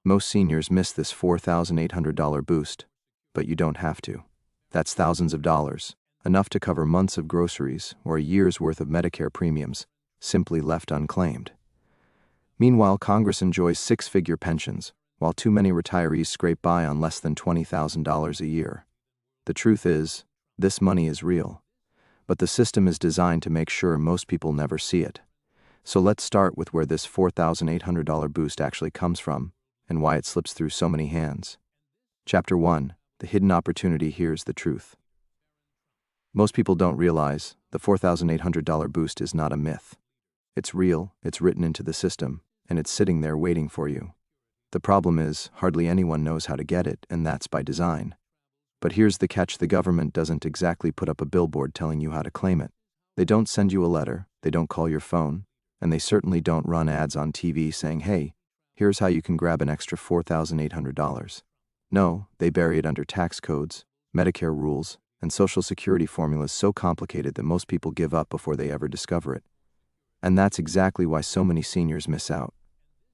Most seniors miss this $4,800 boost, but you don't have to. That's thousands of dollars, enough to cover months of groceries or a year's worth of Medicare premiums, simply left unclaimed. Meanwhile, Congress enjoys six-figure pensions, while too many retirees scrape by on less than $20,000 a year. The truth is, this money is real, but the system is designed to make sure most people never see it. So let's start with where this $4,800 boost actually comes from and why it slips through so many hands. Chapter 1. The hidden opportunity. Here's the truth. Most people don't realize the $4,800 boost is not a myth. It's real, it's written into the system, and it's sitting there waiting for you. The problem is, hardly anyone knows how to get it, and that's by design. But here's the catch: the government doesn't exactly put up a billboard telling you how to claim it. They don't send you a letter, they don't call your phone, and they certainly don't run ads on TV saying, "Hey, here's how you can grab an extra $4,800. No, they bury it under tax codes, Medicare rules, and Social Security formulas so complicated that most people give up before they ever discover it. And that's exactly why so many seniors miss out.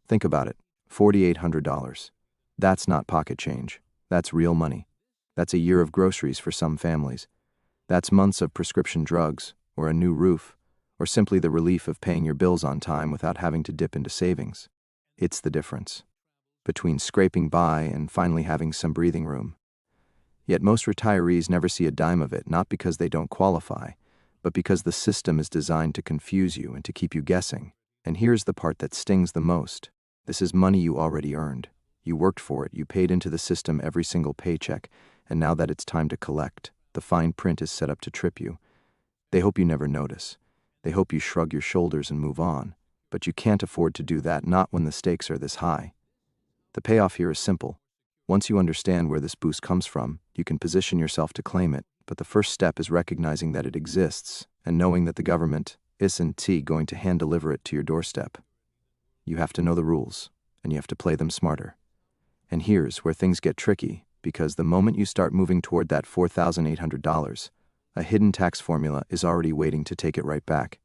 Think about it, $4,800. That's not pocket change. That's real money. That's a year of groceries for some families. That's months of prescription drugs, or a new roof, or simply the relief of paying your bills on time without having to dip into savings. It's the difference between scraping by and finally having some breathing room. Yet most retirees never see a dime of it, not because they don't qualify, but because the system is designed to confuse you and to keep you guessing. And here's the part that stings the most. This is money you already earned. You worked for it, you paid into the system every single paycheck, and now that it's time to collect, the fine print is set up to trip you. They hope you never notice. They hope you shrug your shoulders and move on. But you can't afford to do that, not when the stakes are this high. The payoff here is simple. Once you understand where this boost comes from, you can position yourself to claim it, but the first step is recognizing that it exists and knowing that the government isn't going to hand-deliver it to your doorstep. You have to know the rules, and you have to play them smarter. And here's where things get tricky, because the moment you start moving toward that $4,800, a hidden tax formula is already waiting to take it right back.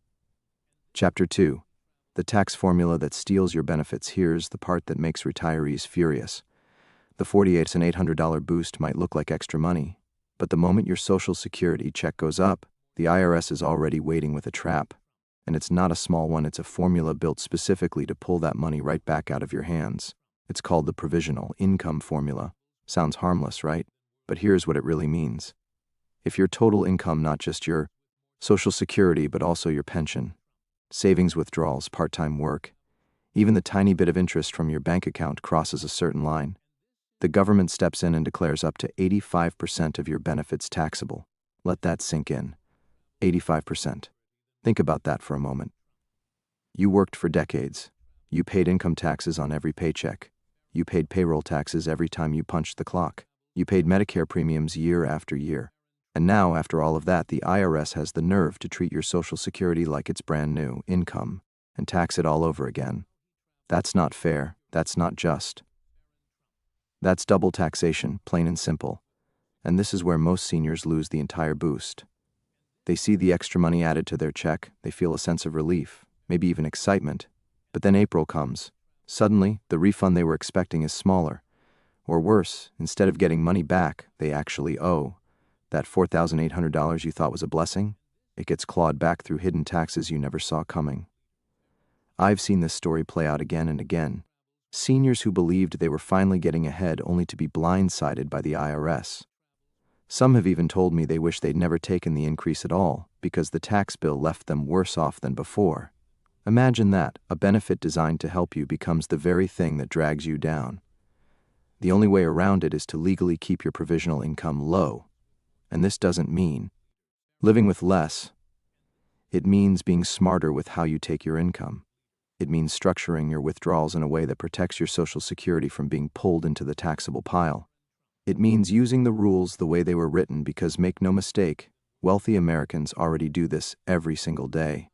Chapter 2. The tax formula that steals your benefits. Here's the part that makes retirees furious. The $4,800 boost might look like extra money, but the moment your Social Security check goes up, the IRS is already waiting with a trap. And it's not a small one, it's a formula built specifically to pull that money right back out of your hands. It's called the provisional income formula. Sounds harmless, right? But here's what it really means. If your total income, not just your Social Security, but also your pension, savings, withdrawals, part-time work, even the tiny bit of interest from your bank account crosses a certain line, the government steps in and declares up to 85% of your benefits taxable. Let that sink in. 85%. Think about that for a moment. You worked for decades. You paid income taxes on every paycheck. You paid payroll taxes every time you punched the clock. You paid Medicare premiums year after year. And now, after all of that, the IRS has the nerve to treat your Social Security like it's brand new income and tax it all over again. That's not fair. That's not just. That's double taxation, plain and simple. And this is where most seniors lose the entire boost. They see the extra money added to their check, they feel a sense of relief, maybe even excitement. But then April comes. Suddenly, the refund they were expecting is smaller. Or worse, instead of getting money back, they actually owe. That $4,800 you thought was a blessing, it gets clawed back through hidden taxes you never saw coming. I've seen this story play out again and again. Seniors who believed they were finally getting ahead only to be blindsided by the IRS. Some have even told me they wish they'd never taken the increase at all because the tax bill left them worse off than before. Imagine that, a benefit designed to help you becomes the very thing that drags you down. The only way around it is to legally keep your provisional income low. And this doesn't mean living with less. It means being smarter with how you take your income. It means structuring your withdrawals in a way that protects your Social Security from being pulled into the taxable pile. It means using the rules the way they were written because, make no mistake, wealthy Americans already do this every single day.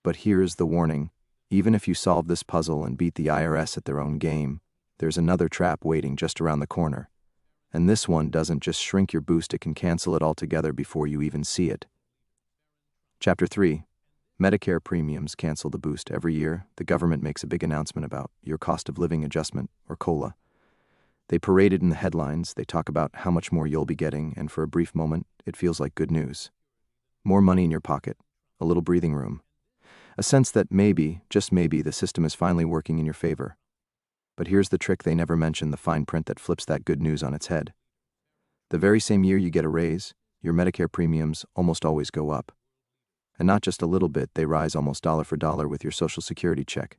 But here's the warning. Even if you solve this puzzle and beat the IRS at their own game, there's another trap waiting just around the corner. And this one doesn't just shrink your boost, it can cancel it altogether before you even see it. Chapter 3. Medicare premiums cancel the boost. Every year, the government makes a big announcement about your cost of living adjustment, or COLA. They parade it in the headlines, they talk about how much more you'll be getting, and for a brief moment, it feels like good news. More money in your pocket, a little breathing room, a sense that maybe, just maybe, the system is finally working in your favor. But here's the trick they never mention, the fine print that flips that good news on its head. The very same year you get a raise, your Medicare premiums almost always go up. And not just a little bit, they rise almost dollar for dollar with your Social Security check.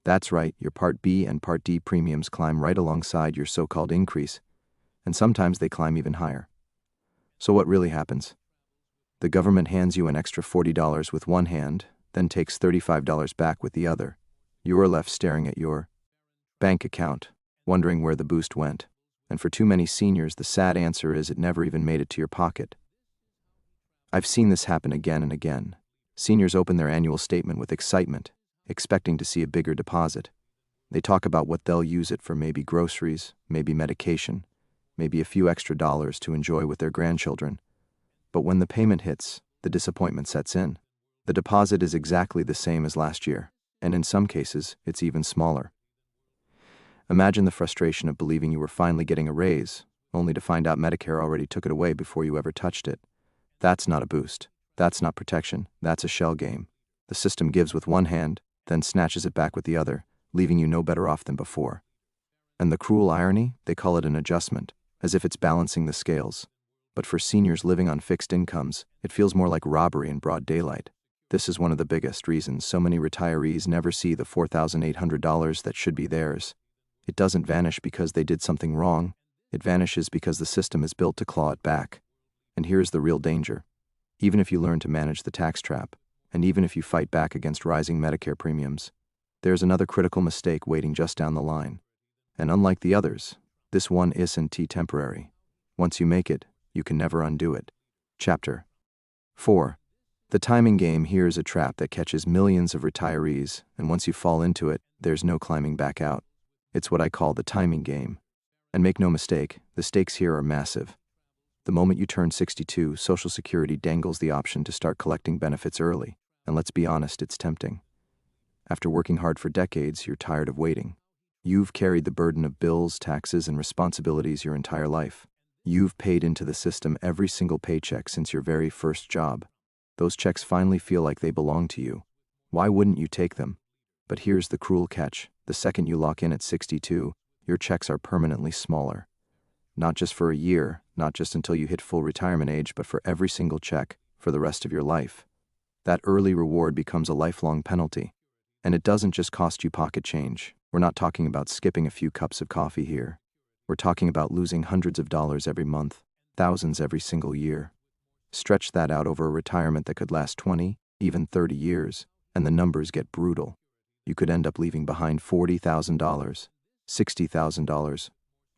That's right, your Part B and Part D premiums climb right alongside your so-called increase, and sometimes they climb even higher. So what really happens? The government hands you an extra $40 with one hand, then takes $35 back with the other. You are left staring at your bank account, wondering where the boost went. And for too many seniors, the sad answer is it never even made it to your pocket. I've seen this happen again and again. Seniors open their annual statement with excitement, expecting to see a bigger deposit. They talk about what they'll use it for, maybe groceries, maybe medication, maybe a few extra dollars to enjoy with their grandchildren. But when the payment hits, the disappointment sets in. The deposit is exactly the same as last year, and in some cases, it's even smaller. Imagine the frustration of believing you were finally getting a raise, only to find out Medicare already took it away before you ever touched it. That's not a boost. That's not protection. That's a shell game. The system gives with one hand, then snatches it back with the other, leaving you no better off than before. And the cruel irony? They call it an adjustment, as if it's balancing the scales. But for seniors living on fixed incomes, it feels more like robbery in broad daylight. This is one of the biggest reasons so many retirees never see the $4,800 that should be theirs. It doesn't vanish because they did something wrong. It vanishes because the system is built to claw it back. And here's the real danger. Even if you learn to manage the tax trap, and even if you fight back against rising Medicare premiums, there's another critical mistake waiting just down the line. And unlike the others, this one isn't temporary. Once you make it, you can never undo it. Chapter 4. The timing game here is a trap that catches millions of retirees, and once you fall into it, there's no climbing back out. It's what I call the timing game. And make no mistake, the stakes here are massive. The moment you turn 62, Social Security dangles the option to start collecting benefits early, and let's be honest, it's tempting. After working hard for decades, you're tired of waiting. You've carried the burden of bills, taxes, and responsibilities your entire life. You've paid into the system every single paycheck since your very first job. Those checks finally feel like they belong to you. Why wouldn't you take them? But here's the cruel catch. The second you lock in at 62, your checks are permanently smaller. Not just for a year, not just until you hit full retirement age, but for every single check, for the rest of your life. That early reward becomes a lifelong penalty. And it doesn't just cost you pocket change. We're not talking about skipping a few cups of coffee here. We're talking about losing hundreds of dollars every month, thousands every single year. Stretch that out over a retirement that could last 20, even 30 years, and the numbers get brutal. You could end up leaving behind $40,000, $60,000,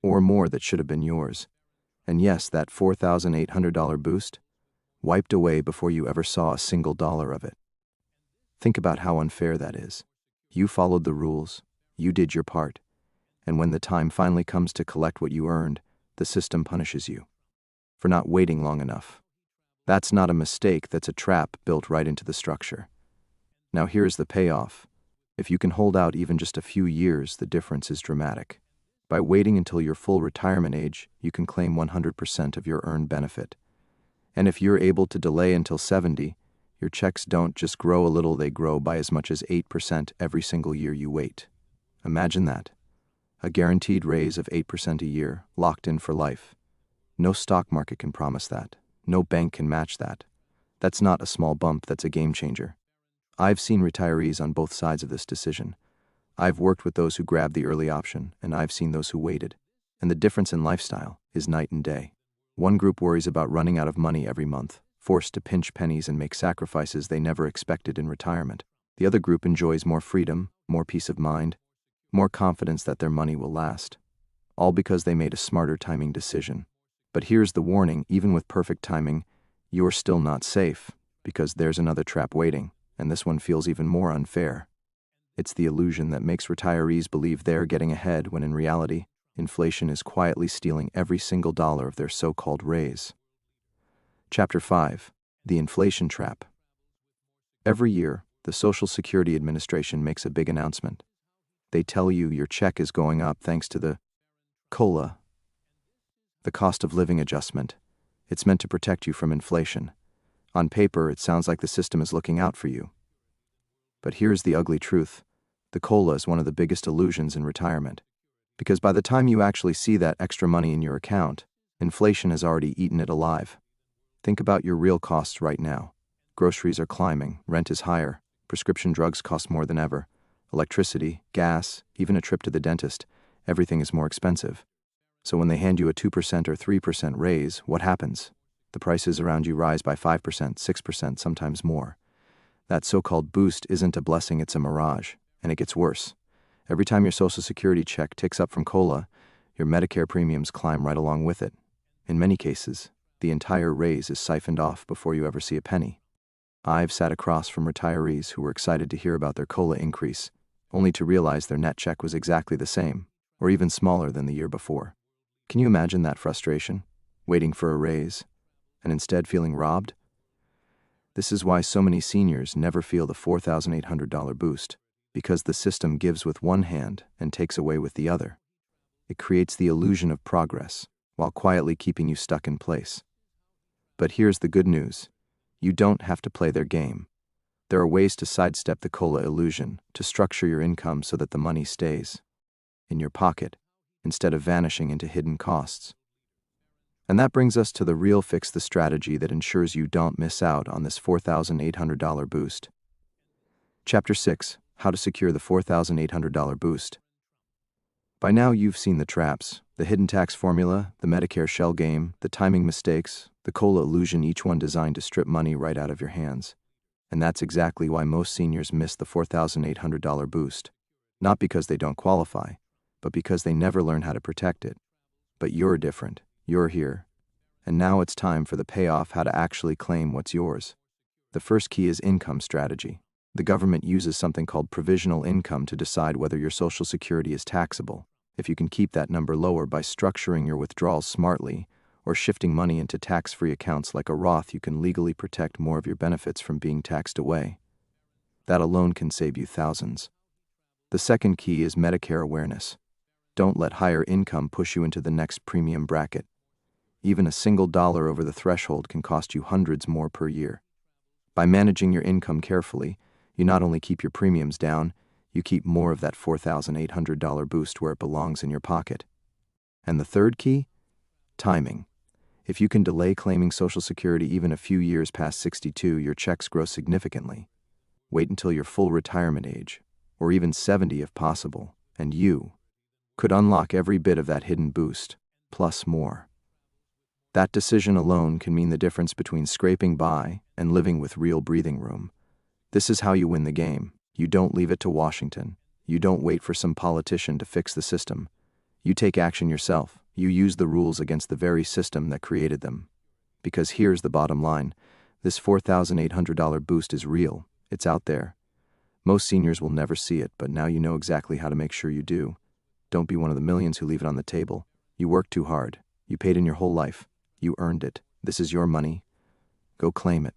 or more that should have been yours. And yes, that $4,800 boost, wiped away before you ever saw a single dollar of it. Think about how unfair that is. You followed the rules, you did your part, and when the time finally comes to collect what you earned, the system punishes you for not waiting long enough. That's not a mistake, that's a trap built right into the structure. Now here's the payoff. If you can hold out even just a few years, the difference is dramatic. By waiting until your full retirement age, you can claim 100% of your earned benefit. And if you're able to delay until 70, your checks don't just grow a little, they grow by as much as 8% every single year you wait. Imagine that. A guaranteed raise of 8% a year, locked in for life. No stock market can promise that. No bank can match that. That's not a small bump, that's a game changer. I've seen retirees on both sides of this decision. I've worked with those who grabbed the early option, and I've seen those who waited. And the difference in lifestyle is night and day. One group worries about running out of money every month, forced to pinch pennies and make sacrifices they never expected in retirement. The other group enjoys more freedom, more peace of mind, more confidence that their money will last. All because they made a smarter timing decision. But here's the warning, even with perfect timing, you're still not safe, because there's another trap waiting, and this one feels even more unfair. It's the illusion that makes retirees believe they're getting ahead when in reality, inflation is quietly stealing every single dollar of their so-called raise. Chapter 5. The Inflation Trap. Every year, the Social Security Administration makes a big announcement. They tell you your check is going up thanks to the COLA, the cost of living adjustment. It's meant to protect you from inflation. On paper, it sounds like the system is looking out for you. But here's the ugly truth. The COLA is one of the biggest illusions in retirement. Because by the time you actually see that extra money in your account, inflation has already eaten it alive. Think about your real costs right now. Groceries are climbing, rent is higher, prescription drugs cost more than ever. Electricity, gas, even a trip to the dentist, everything is more expensive. So when they hand you a 2% or 3% raise, what happens? The prices around you rise by 5%, 6%, sometimes more. That so-called boost isn't a blessing, it's a mirage, and it gets worse. Every time your Social Security check ticks up from COLA, your Medicare premiums climb right along with it. In many cases, the entire raise is siphoned off before you ever see a penny. I've sat across from retirees who were excited to hear about their COLA increase, only to realize their net check was exactly the same, or even smaller than the year before. Can you imagine that frustration? Waiting for a raise, and instead feeling robbed? This is why so many seniors never feel the $4,800 boost, because the system gives with one hand and takes away with the other. It creates the illusion of progress, while quietly keeping you stuck in place. But here's the good news. You don't have to play their game. There are ways to sidestep the COLA illusion, to structure your income so that the money stays in your pocket, instead of vanishing into hidden costs. And that brings us to the real fix, the strategy that ensures you don't miss out on this $4,800 boost. Chapter 6. How to secure the $4,800 boost. By now you've seen the traps, the hidden tax formula, the Medicare shell game, the timing mistakes, the COLA illusion, each one designed to strip money right out of your hands. And that's exactly why most seniors miss the $4,800 boost. Not because they don't qualify, but because they never learn how to protect it. But you're different. You're here. And now it's time for the payoff, how to actually claim what's yours. The first key is income strategy. The government uses something called provisional income to decide whether your Social Security is taxable. If you can keep that number lower by structuring your withdrawals smartly, or shifting money into tax-free accounts like a Roth, you can legally protect more of your benefits from being taxed away. That alone can save you thousands. The second key is Medicare awareness. Don't let higher income push you into the next premium bracket. Even a single dollar over the threshold can cost you hundreds more per year. By managing your income carefully, you not only keep your premiums down, you keep more of that $4,800 boost where it belongs in your pocket. And the third key? Timing. If you can delay claiming Social Security even a few years past 62, your checks grow significantly. Wait until your full retirement age, or even 70 if possible, and you could unlock every bit of that hidden boost, plus more. That decision alone can mean the difference between scraping by and living with real breathing room. This is how you win the game. You don't leave it to Washington. You don't wait for some politician to fix the system. You take action yourself. You use the rules against the very system that created them. Because here's the bottom line. This $4,800 boost is real. It's out there. Most seniors will never see it, but now you know exactly how to make sure you do. Don't be one of the millions who leave it on the table. You worked too hard. You paid in your whole life. You earned it. This is your money. Go claim it.